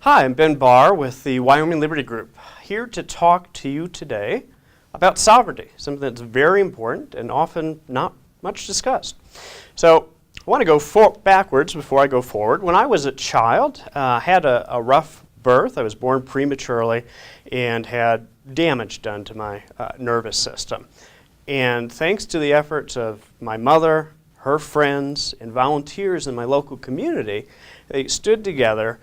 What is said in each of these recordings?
Hi, I'm Ben Barr with the Wyoming Liberty Group, here to talk to you today about sovereignty, something that's very important and often not much discussed. So I want to go backwards before I go forward. When I was a child, I had a rough birth. I was born prematurely and had damage done to my nervous system. And thanks to the efforts of my mother, her friends, and volunteers in my local community, they stood together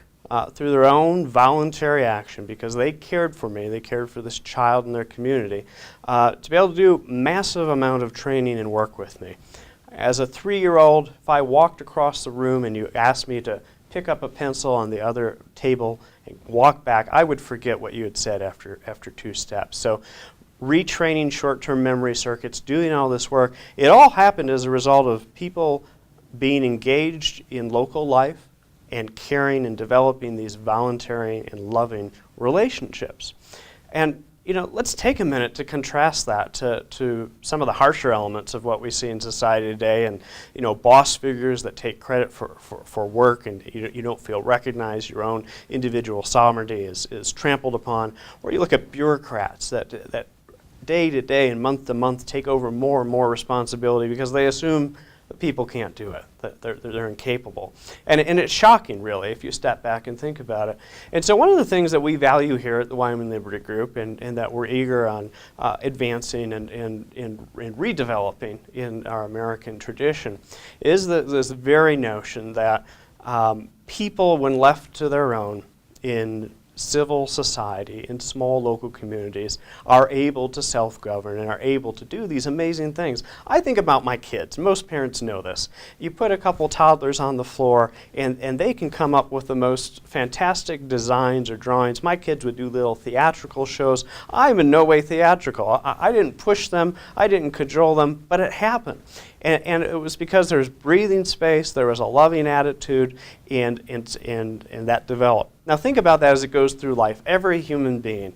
through their own voluntary action, because they cared for me, they cared for this child in their community, to be able to do massive amount of training and work with me. As a 3-year-old, if I walked across the room and you asked me to pick up a pencil on the other table and walk back, I would forget what you had said after 2 steps. So retraining short-term memory circuits, doing all this work, it all happened as a result of people being engaged in local life and caring and developing these voluntary and loving relationships. And let's take a minute to contrast that to some of the harsher elements of what we see in society today, and boss figures that take credit for work, and you don't feel recognized, your own individual sovereignty is trampled upon. Or you look at bureaucrats that day to day and month to month take over more and more responsibility because they assume that people can't do it, that they're incapable. And it's shocking, really, if you step back and think about it. And so one of the things that we value here at the Wyoming Liberty Group, and that we're eager on advancing and redeveloping in our American tradition, is this very notion that people, when left to their own in civil society, in small local communities, are able to self-govern and are able to do these amazing things. I think about my kids. Most parents know this. You put a couple toddlers on the floor and they can come up with the most fantastic designs or drawings. My kids would do little theatrical shows. I'm in no way theatrical. I didn't push them, I didn't cajole them, but it happened. And it was because there was breathing space, there was a loving attitude, and that developed. Now think about that as it goes through life. Every human being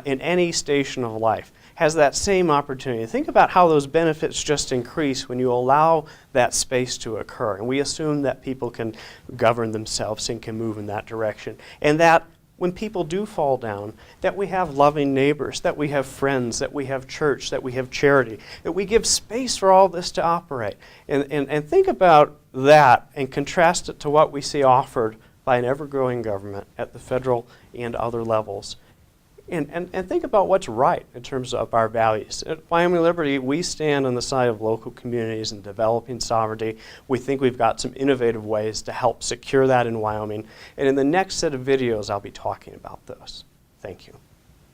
in any station of life has that same opportunity. Think about how those benefits just increase when you allow that space to occur. And we assume that people can govern themselves and can move in that direction. And that when people do fall down, that we have loving neighbors, that we have friends, that we have church, that we have charity, that we give space for all this to operate. And think about that and contrast it to what we see offered by an ever-growing government at the federal and other levels. And think about what's right in terms of our values. At Wyoming Liberty, we stand on the side of local communities and developing sovereignty. We think we've got some innovative ways to help secure that in Wyoming. And in the next set of videos, I'll be talking about those. Thank you.